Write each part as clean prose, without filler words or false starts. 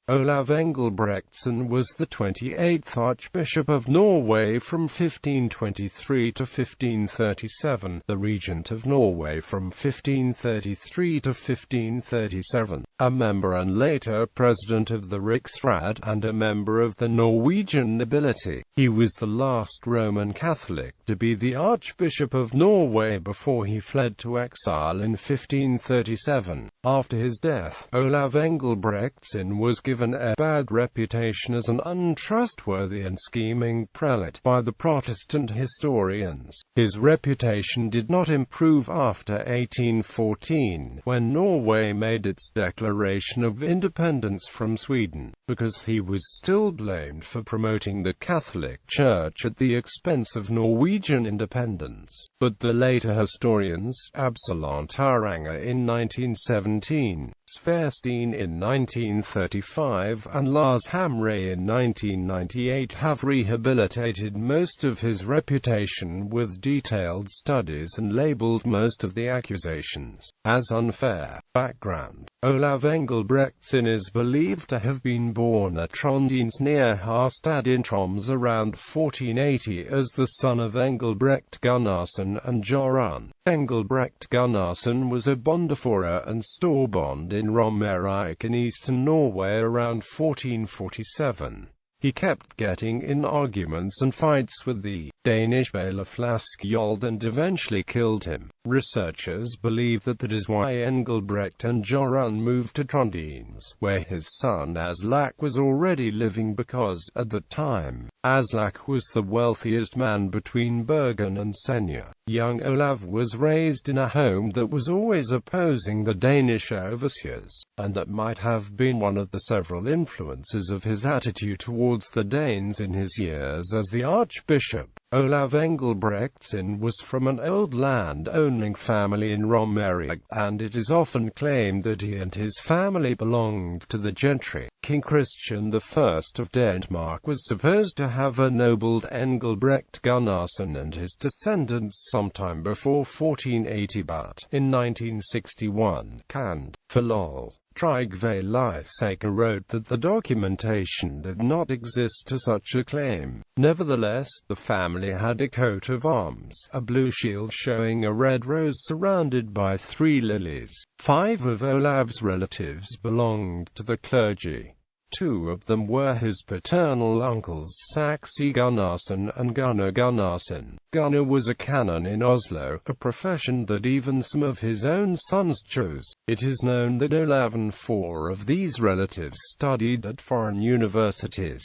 Olav Engelbrektsson was the 28th Archbishop of Norway from 1523 to 1537, the Regent of Norway from 1533 to 1537, a member and later president of the Riksråd, and a member of the Norwegian nobility. He was the last Roman Catholic to be the Archbishop of Norway before he fled to exile in 1537. After his death, Olav Engelbrektsson was given a bad reputation as an untrustworthy and scheming prelate by the Protestant historians. His reputation did not improve after 1814, when Norway made its declaration of independence from Sweden, because he was still blamed for promoting the Catholic Church at the expense of Norwegian independence. But the later historians, Absalon Taranger in 1917, Sverstein in 1935, and Lars Hamre in 1998 have rehabilitated most of his reputation with detailed studies and labeled most of the accusations as unfair. Background: Olav Engelbrektsson is believed to have been born at Trondheim's near Harstad in Troms around 1480 as the son of Engelbrekt Gunnarsson and Jorunn. Engelbrekt Gunnarsson was a bondefører and storbond in Romerike in eastern Norway around 1447. He kept getting in arguments and fights with the Danish bailiff Laskjold and eventually killed him. Researchers believe that is why Engelbrekt and Jorunn moved to Trondheim, where his son Aslak was already living, because, at the time, Aslak was the wealthiest man between Bergen and Senja. Young Olav was raised in a home that was always opposing the Danish overseers, and that might have been one of the several influences of his attitude towards the Danes in his years as the archbishop. Olav Engelbrektsson was from an old land-owning family in Romerike, and it is often claimed that he and his family belonged to the gentry. King Christian I of Denmark was supposed to have ennobled Engelbrekt Gunnarsson and his descendants sometime before 1480, but in 1961, canned for lol. Trygve Lysaker wrote that the documentation did not exist to such a claim. Nevertheless, the family had a coat of arms, a blue shield showing a red rose surrounded by 3 lilies. 5 of Olav's relatives belonged to the clergy. 2 of them were his paternal uncles Saxe Gunnarsson and Gunnar Gunnarsson. Gunnar was a canon in Oslo, a profession that even some of his own sons chose. It is known that Olav and 4 of these relatives studied at foreign universities.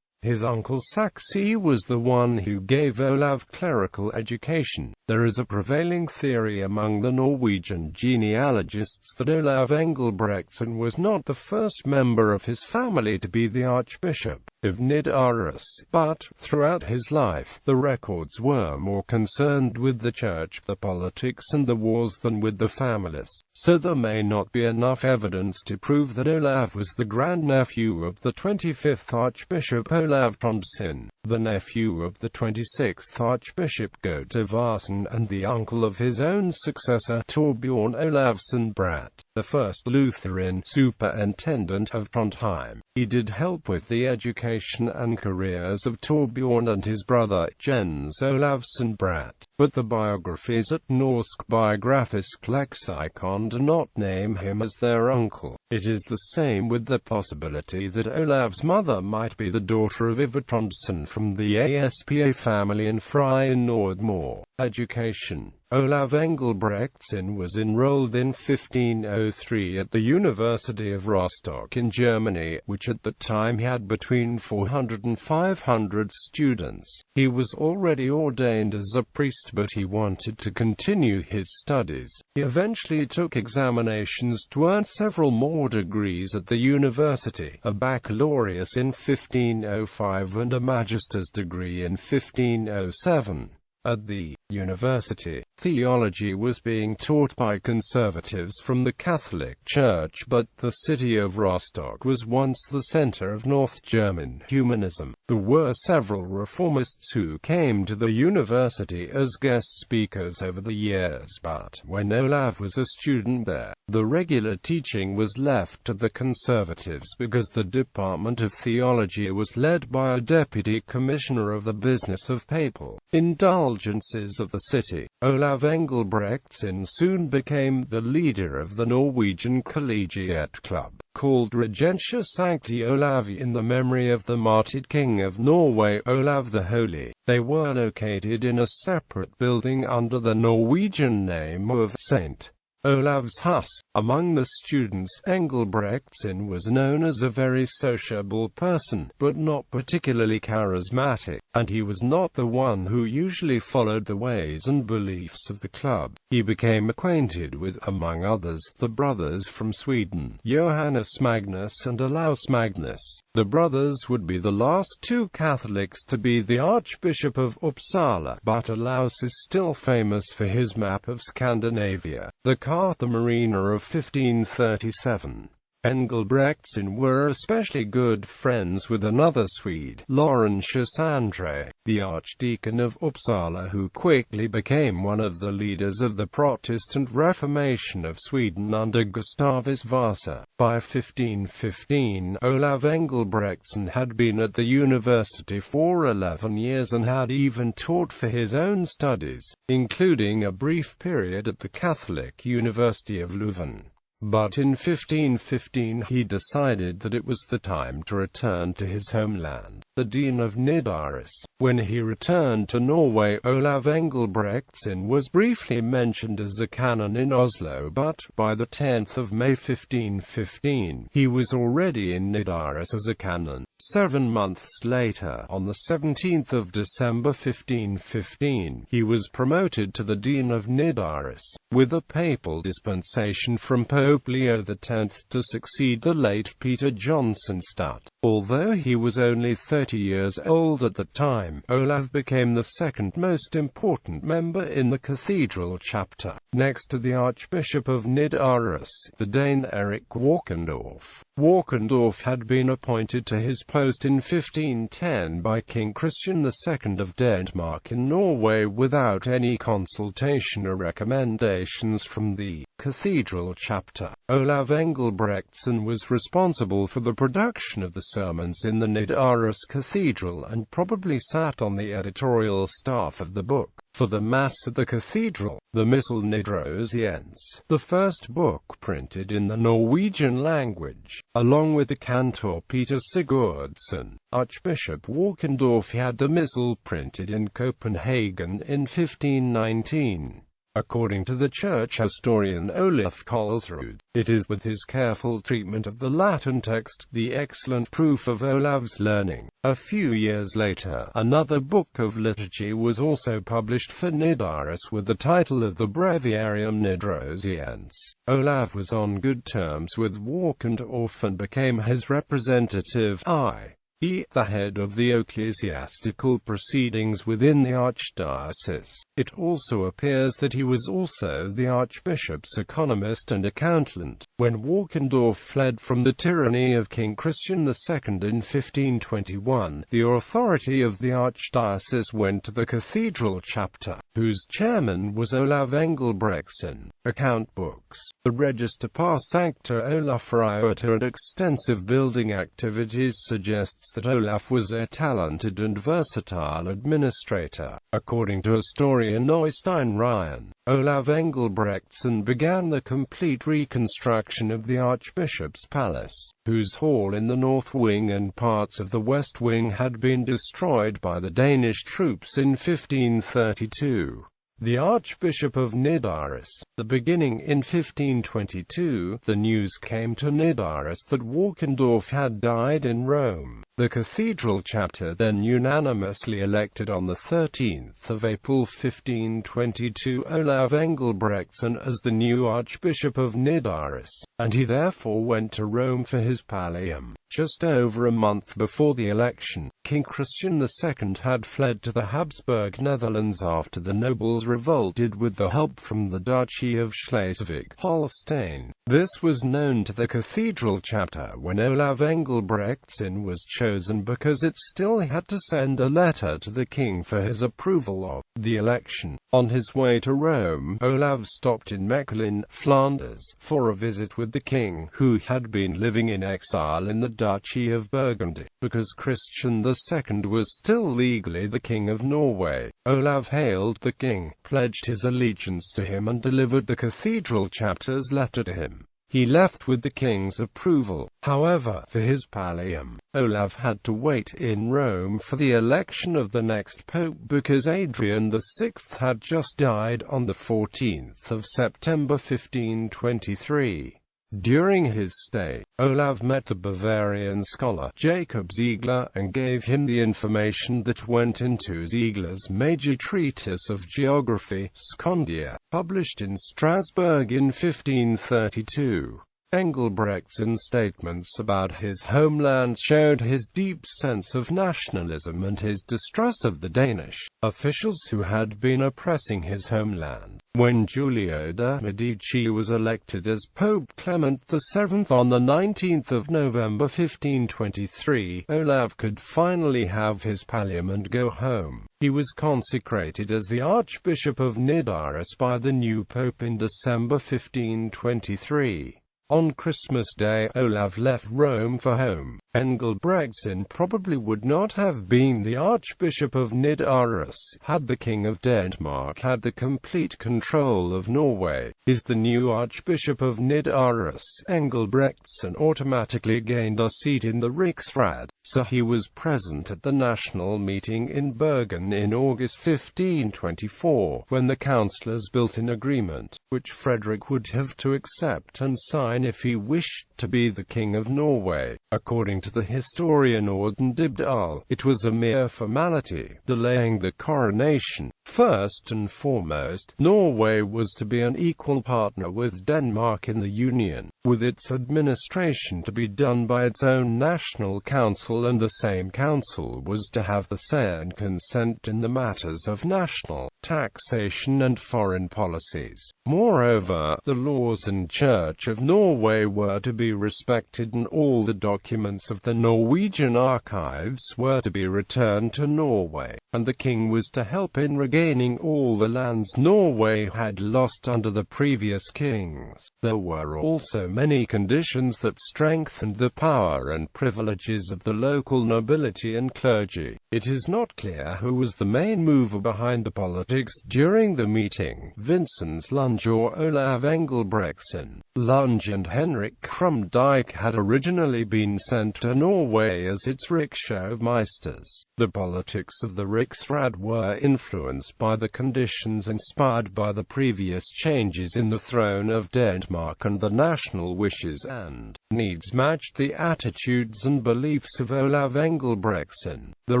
His uncle Saxe was the one who gave Olav clerical education. There is a prevailing theory among the Norwegian genealogists that Olav Engelbrektsson was not the first member of his family to be the Archbishop of Nidaros, but, throughout his life, the records were more concerned with the church, the politics and the wars than with the families. So there may not be enough evidence to prove that Olav was the grandnephew of the 25th Archbishop Olav Trondsson, the nephew of the 26th Archbishop Gotevarsen, and the uncle of his own successor Torbjorn Olavsson Bratt, the first Lutheran superintendent of Trondheim. He did help with the education and careers of Torbjorn and his brother, Jens Olavsson Bratt, but the biographies at Norsk Biografisk Leksikon do not name him as their uncle. It is the same with the possibility that Olav's mother might be the daughter of Ivar Trondsson from the Aspa family in Fry in Nordmore. Education. Olav Engelbrektsson was enrolled in 1503 at the University of Rostock in Germany, which at the time had between 400 and 500 students. He was already ordained as a priest, but he wanted to continue his studies. He eventually took examinations to earn several more degrees at the university, a baccalaureate in 1505 and a magister's degree in 1507. At the university, theology was being taught by conservatives from the Catholic Church, but the city of Rostock was once the center of North German humanism. There were several reformists who came to the university as guest speakers over the years, but when Olav was a student there, the regular teaching was left to the conservatives because the Department of Theology was led by a deputy commissioner of the business of papal indulgences of the city. Olav Engelbrektsson soon became the leader of the Norwegian collegiate club, called Regentia Sancti Olavi in the memory of the martyred King of Norway, Olav the Holy. They were located in a separate building under the Norwegian name of St. Olav's Hus. Among the students, Engelbrektsson was known as a very sociable person, but not particularly charismatic, and he was not the one who usually followed the ways and beliefs of the club. He became acquainted with, among others, the brothers from Sweden, Johannes Magnus and Olaus Magnus. The brothers would be the last two Catholics to be the Archbishop of Uppsala, but Olaus is still famous for his map of Scandinavia, the Cartha Marina of 1537. Engelbrektsson were especially good friends with another Swede, Laurentius André, the Archdeacon of Uppsala, who quickly became one of the leaders of the Protestant Reformation of Sweden under Gustavus Vasa. By 1515, Olav Engelbrektsson had been at the university for 11 years and had even taught for his own studies, including a brief period at the Catholic University of Leuven. But in 1515 he decided that it was the time to return to his homeland, the Dean of Nidaros. When he returned to Norway, Olav Engelbrektsson was briefly mentioned as a canon in Oslo, but by the 10th of May 1515, he was already in Nidaros as a canon. 7 months later, on the 17th of December 1515, he was promoted to the Dean of Nidaros, with a papal dispensation from Pope Leo X to succeed the late Peter Johnsonstadt. Although he was only 30 years old at the time, Olav became the second most important member in the cathedral chapter, next to the Archbishop of Nidaros, the Dane Erik Walkendorf. Walkendorf had been appointed to his post in 1510 by King Christian II of Denmark in Norway without any consultation or recommendations from the cathedral chapter. Olav Engelbrektsson was responsible for the production of the sermons in the Nidaros Cathedral and probably sat on the editorial staff of the book. For the Mass at the cathedral, the Missal Nidarosiense, the first book printed in the Norwegian language, along with the cantor Peter Sigurdsson, Archbishop Walkendorf had the Missal printed in Copenhagen in 1519. According to the church historian Olaf Kolsrud, it is with his careful treatment of the Latin text, the excellent proof of Olav's learning. A few years later, another book of liturgy was also published for Nidaros with the title of the Breviarium Nidarosiense. Olav was on good terms with Walkendorf and became his representative, i.e., the head of the ecclesiastical proceedings within the archdiocese. It also appears that he was also the archbishop's economist and accountant. When Walkendorf fled from the tyranny of King Christian II in 1521, the authority of the archdiocese went to the cathedral chapter, whose chairman was Olav Engelbrektsson. Account books, the Register par Sancta Olafriata and extensive building activities suggests that Olav was a talented and versatile administrator. According to historian Øystein Ryan, Olav Engelbrektsson began the complete reconstruction of the Archbishop's Palace, whose hall in the north wing and parts of the west wing had been destroyed by the Danish troops in 1532. The Archbishop of Nidaros. The beginning in 1522, the news came to Nidaros that Walkendorf had died in Rome. The cathedral chapter then unanimously elected on the 13th of April 1522 Olav Engelbrektsson as the new Archbishop of Nidaros, and he therefore went to Rome for his pallium. Just over a month before the election, King Christian II had fled to the Habsburg Netherlands after the nobles revolted with the help from the Duchy of Schleswig-Holstein. This was known to the cathedral chapter when Olav Engelbrektsson was chosen because it still had to send a letter to the king for his approval of the election. On his way to Rome, Olav stopped in Mechelen, Flanders, for a visit with the king, who had been living in exile in the Duchy of Burgundy. Because Christian II was still legally the King of Norway, Olav hailed the king, pledged his allegiance to him and delivered the cathedral chapter's letter to him. He left with the king's approval. However, for his pallium, Olav had to wait in Rome for the election of the next pope because Adrian VI had just died on the 14th of September 1523. During his stay, Olav met the Bavarian scholar Jacob Ziegler and gave him the information that went into Ziegler's major treatise of geography, Skondia, published in Strasbourg in 1532. Engelbrektsson's statements about his homeland showed his deep sense of nationalism and his distrust of the Danish officials who had been oppressing his homeland. When Giulio de' Medici was elected as Pope Clement VII on the 19th of November 1523, Olav could finally have his pallium and go home. He was consecrated as the Archbishop of Nidaros by the new pope in December 1523. On Christmas Day, Olav left Rome for home. Engelbrektsson probably would not have been the Archbishop of Nidaros had the King of Denmark had the complete control of Norway. As the new Archbishop of Nidaros, Engelbrektsson automatically gained a seat in the Riksråd, so he was present at the national meeting in Bergen in August 1524, when the councillors built an agreement, which Frederick would have to accept and sign if he wished to be the King of Norway. According to the historian Auden Dybdahl, it was a mere formality, delaying the coronation. First and foremost, Norway was to be an equal partner with Denmark in the Union, with its administration to be done by its own national council, and the same council was to have the say and consent in the matters of national taxation and foreign policies. Moreover, the laws and Church of Norway were to be respected and all the documents of the Norwegian archives were to be returned to Norway, and the king was to help in regaining all the lands Norway had lost under the previous kings. There were also many conditions that strengthened the power and privileges of the local nobility and clergy. It is not clear who was the main mover behind the politics during the meeting, Vincent Lunge or Olav Engelbrektsson. Lunge and Henrik Krumdijk had originally been sent to Norway as its rikshovmeisters. The politics of the Riksråd were influenced by the conditions inspired by the previous changes in the throne of Denmark, and the national wishes and needs matched the attitudes and beliefs of Olav Engelbrektsson. The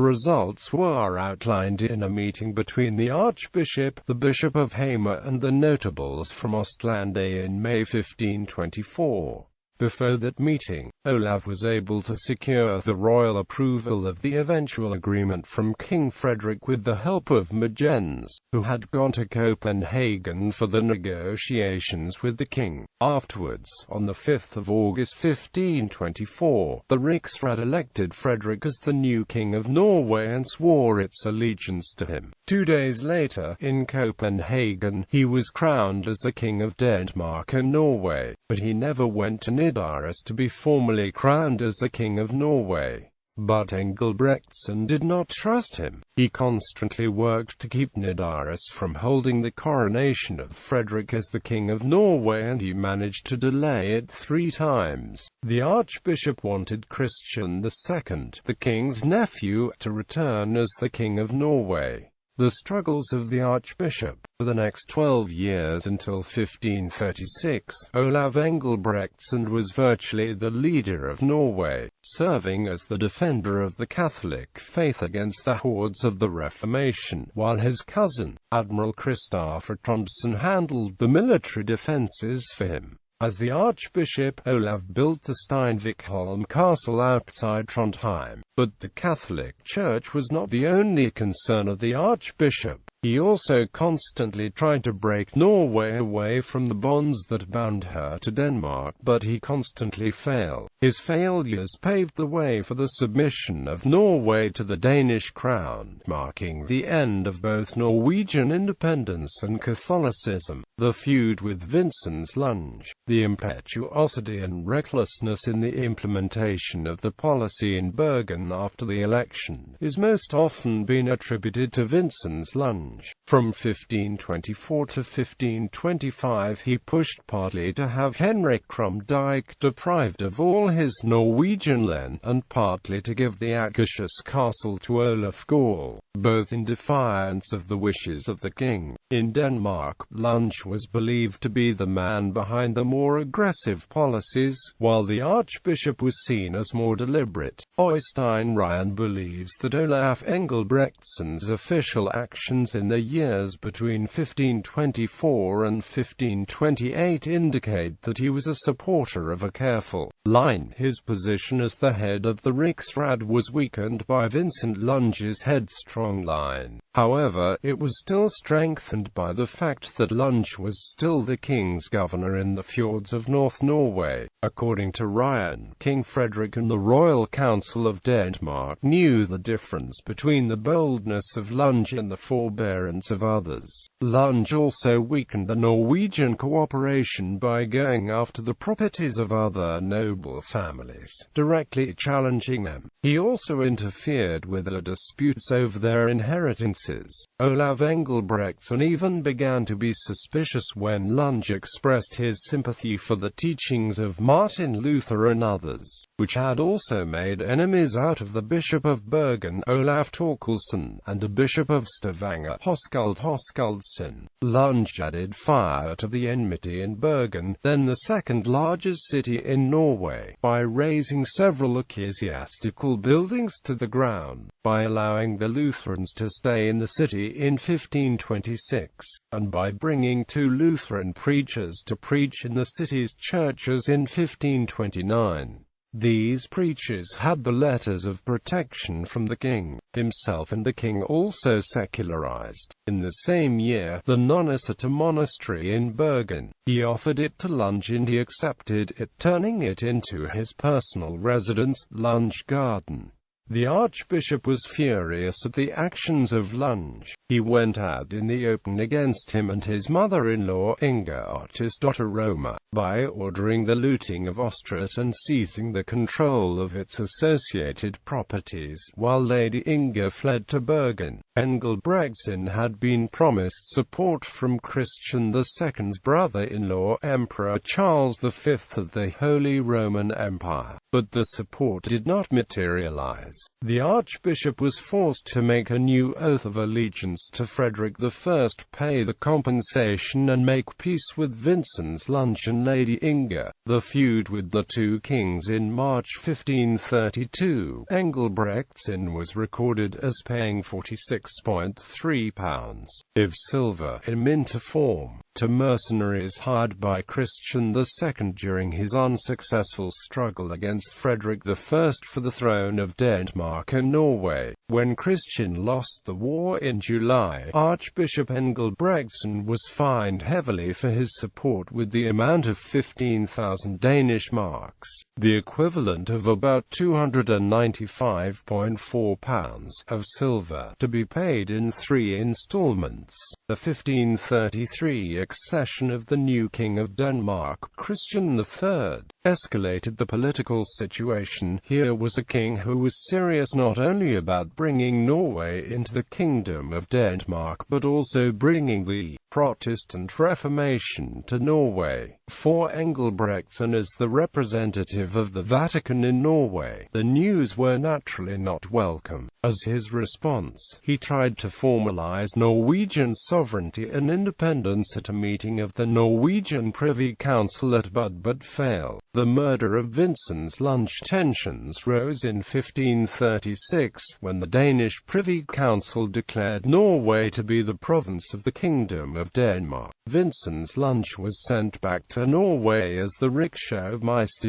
results were outlined in a meeting between the Archbishop, the Bishop of Hamar and the notables from Östlandet in May 1524. Before that meeting, Olav was able to secure the royal approval of the eventual agreement from King Frederick with the help of Magens, who had gone to Copenhagen for the negotiations with the king. Afterwards, on the 5th of August 1524, the Riksråd elected Frederick as the new King of Norway and swore its allegiance to him. 2 days later, in Copenhagen, he was crowned as the King of Denmark and Norway, but he never went to Nidaros to be formally crowned as the King of Norway. But Engelbrektsson did not trust him. He constantly worked to keep Nidaros from holding the coronation of Frederick as the King of Norway, and he managed to delay it 3 times. The Archbishop wanted Christian II, the king's nephew, to return as the King of Norway. The struggles of the Archbishop. For the next 12 years until 1536, Olav Engelbrektsson was virtually the leader of Norway, serving as the defender of the Catholic faith against the hordes of the Reformation, while his cousin, Admiral Christopher Trondsen, handled the military defences for him. As the Archbishop, Olav built the Steinvikholm castle outside Trondheim. But the Catholic Church was not the only concern of the Archbishop. He also constantly tried to break Norway away from the bonds that bound her to Denmark, but he constantly failed. His failures paved the way for the submission of Norway to the Danish crown, marking the end of both Norwegian independence and Catholicism. The feud with Vincent's Lunge, the impetuosity and recklessness in the implementation of the policy in Bergen after the election, is most often been attributed to Vincent's Lunge. From 1524 to 1525 he pushed partly to have Henrik Krumdijk deprived of all his Norwegian land, and partly to give the Akershus castle to Olaf Gaul, both in defiance of the wishes of the king. In Denmark, Lunge was believed to be the man behind the more aggressive policies, while the Archbishop was seen as more deliberate. Øystein Ryan believes that Olav Engelbrektsson's official actions in the years between 1524 and 1528 indicate that he was a supporter of a careful line. His position as the head of the Riksråd was weakened by Vincent Lunge's headstrong line. However, it was still strengthened by the fact that Lunge was still the king's governor in the fjords of North Norway. According to Ryan, King Frederick and the Royal Council of Denmark knew the difference between the boldness of Lunge and the forbearance of others. Lunge also weakened the Norwegian cooperation by going after the properties of other noble families, directly challenging them. He also interfered with the disputes over their inheritances. Olav Engelbrektsson even began to be suspicious when Lunge expressed his sympathy for the teachings of Martin Luther and others, which had also made enemies out of the Bishop of Bergen, Olaf Torkelsen, and a Bishop of Stavanger, Hoskuld Hoskuldsen. Lunge added fire to the enmity in Bergen, then the second largest city in Norway, by razing several ecclesiastical buildings to the ground, by allowing the Lutherans to stay in the city in 1526, and by bringing 2 Lutheran preachers to preach in the city's churches in 1529. These preachers had the letters of protection from the king himself, and the king also secularized, in the same year, the Nonnesota monastery in Bergen. He offered it to Lunge and he accepted it, turning it into his personal residence, Lunge Garden. The Archbishop was furious at the actions of Lunge. He went out in the open against him and his mother-in-law, Inga, his daughter Roma, by ordering the looting of Ostret and seizing the control of its associated properties, while Lady Inga fled to Bergen. Engelbrektsson had been promised support from Christian II's brother-in-law, Emperor Charles V of the Holy Roman Empire, but the support did not materialize. The Archbishop was forced to make a new oath of allegiance to Frederick I, pay the compensation and make peace with Vincent's Lunge and Lady Inga. The feud with the 2 kings in March 1532, Engelbrektsson was recorded as paying £46.3 of silver in minter form to mercenaries hired by Christian II during his unsuccessful struggle against Frederick I for the throne of Denmark and Norway. When Christian lost the war in July, Archbishop Engelbrektsson was fined heavily for his support with the amount of 15,000 Danish marks, the equivalent of about £295.4 of silver, to be paid in 3 installments. The 1533 accession of the new King of Denmark, Christian III, escalated the political situation. Here was a king who was serious not only about bringing Norway into the Kingdom of Denmark but also bringing the Protestant Reformation to Norway. For Engelbrektsson as the representative of the Vatican in Norway, the news were naturally not welcome. As his response, he tried to formalize Norwegian sovereignty and independence at a meeting of the Norwegian Privy Council at Bud but failed. The murder of Vincent's Lunge. Tensions rose in 1536, when the Danish Privy Council declared Norway to be the province of the Kingdom of Denmark. Vincent's Lunge was sent back to Norway as the Riksråd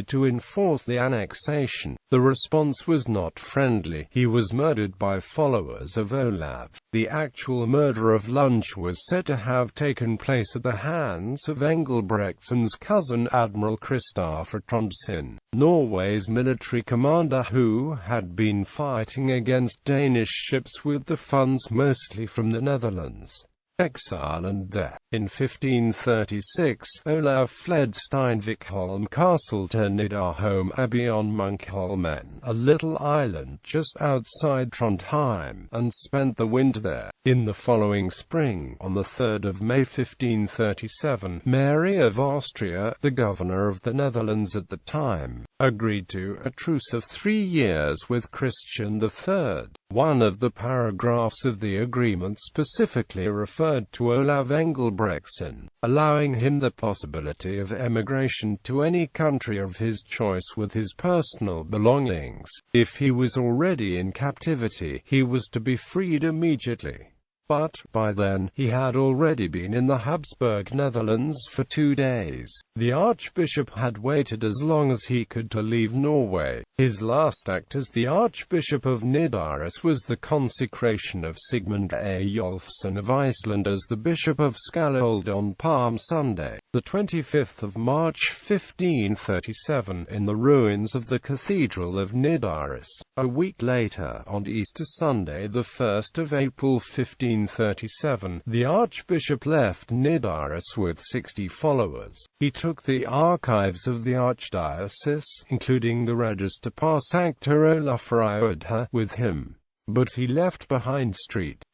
to enforce the annexation. The response was not friendly. He was murdered by followers of Olav. The actual murder of Lunge was said to have taken place at the hands of Engelbrektsson's cousin Admiral Kristoffer Trondsen, Norway's military commander who had been fighting against Danish ships with the funds mostly from the Netherlands. Exile and death. In 1536, Olav fled Steinvikholm Castle to Nidarholm Abbey on Munkholmen, a little island just outside Trondheim, and spent the winter there. In the following spring, on the 3rd of May 1537, Mary of Austria, the governor of the Netherlands at the time, agreed to a truce of 3 years with Christian III. One of the paragraphs of the agreement specifically referred to Olav Engelbrektsson, allowing him the possibility of emigration to any country of his choice with his personal belongings. If he was already in captivity, he was to be freed immediately. But, by then, he had already been in the Habsburg Netherlands for 2 days. The Archbishop had waited as long as he could to leave Norway. His last act as the Archbishop of Nidaros was the consecration of Sigmund Eyjolfsson of Iceland as the Bishop of Skálholt on Palm Sunday, the 25th of March 1537, in the ruins of the Cathedral of Nidaros. A week later, on Easter Sunday, the 1st of April 1537, the Archbishop left Nidaros with 60 followers. He took the archives of the Archdiocese, including the Register par Sancta Olafsfröd, with him. But he left behind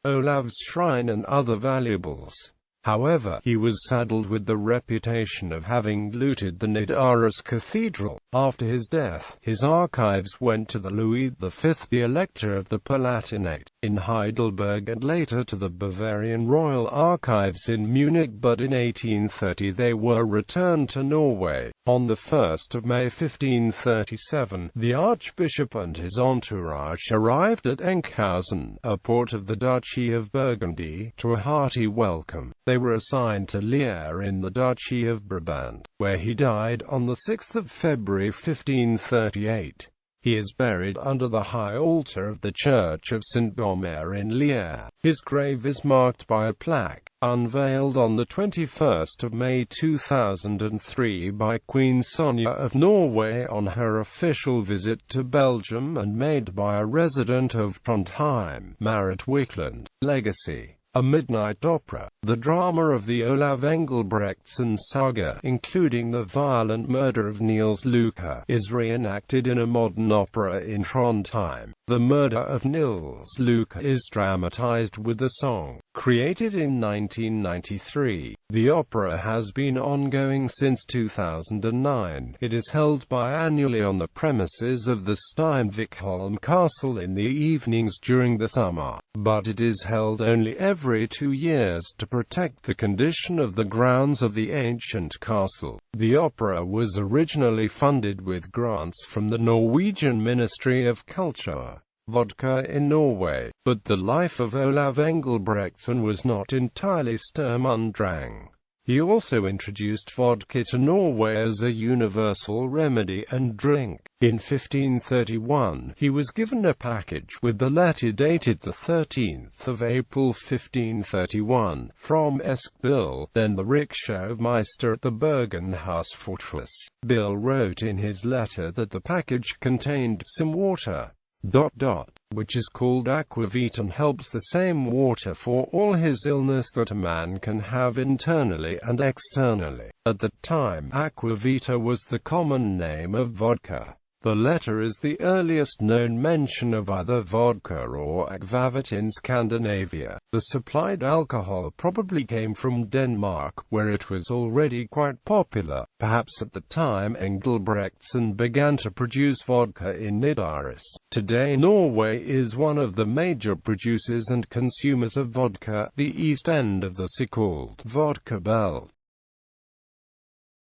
Olav's shrine and other valuables. However, he was saddled with the reputation of having looted the Nidaros Cathedral. After his death, his archives went to the Louis V, the Elector of the Palatinate, in Heidelberg, and later to the Bavarian Royal Archives in Munich, but in 1830 they were returned to Norway. On the 1st of May 1537, the Archbishop and his entourage arrived at Enkhuizen, a port of the Duchy of Burgundy, to a hearty welcome. They were assigned to Lier in the Duchy of Brabant, where he died on the 6th of February 1538. He is buried under the high altar of the Church of St. Omer in Lier. His grave is marked by a plaque, unveiled on the 21st of May 2003 by Queen Sonja of Norway on her official visit to Belgium, and made by a resident of Trondheim, Marit Wiklund. Legacy. A midnight opera, the drama of the Olav Engelbrektsson saga, including the violent murder of Niels Luca, is reenacted in a modern opera in Trondheim. The murder of Niels Luca is dramatized with a song, created in 1993. The opera has been ongoing since 2009. It is held biannually on the premises of the Steinvikholm Castle in the evenings during the summer, but it is held only every 2 years to protect the condition of the grounds of the ancient castle. The opera was originally funded with grants from the Norwegian Ministry of Culture, vodka in Norway, but the life of Olav Engelbrektsson was not entirely sturmundrang. He also introduced vodka to Norway as a universal remedy and drink. In 1531, he was given a package with the letter dated the 13th of April 1531, from Eskil, then the Riksråd at the Bergenhus fortress. Bill wrote in his letter that the package contained some water, which is called aquavit, and helps the same water for all his illness that a man can have internally and externally. At the time, aquavita was the common name of vodka. The letter is the earliest known mention of either vodka or akvavit in Scandinavia. The supplied alcohol probably came from Denmark, where it was already quite popular. Perhaps at the time Engelbrektsson began to produce vodka in Nidaros. Today Norway is one of the major producers and consumers of vodka, the east end of the so-called vodka belt.